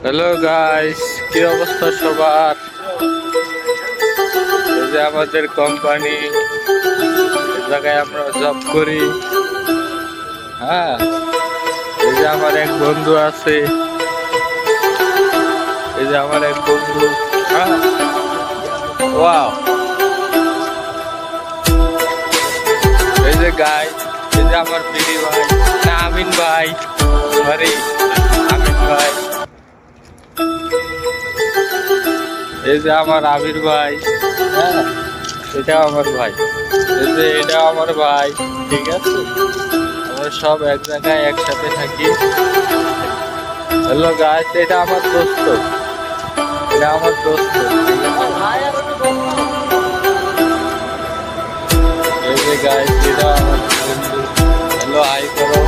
Hello guys, কি অবস্থা সবার? এই যে আমাদের কোম্পানি, এই জায়গায় আমরা জব করি। হ্যাঁ, এই যে আমার এক বন্ধু আছে, এই যে আমার এক বন্ধু। হ্যাঁ, ওয়াও। এই যে গাইস, এই যে আমার বিডি ভাই, না আমিন ভাই, সরি আমিন ভাই। এই যে আমার আবির ভাই। হ্যাঁ, এটাও আমার ভাই। এই যে এটাও আমার ভাই। ঠিক আছে, আমরা সব এক জায়গায় একসাথে থাকি। হ্যালো গাইস, এটা আমার দোস্ত, এটা আমার দোস্ত। ঠিক আছে, এই যে গাইস, এটা আমার বন্ধু। হ্যালো, হাই করো।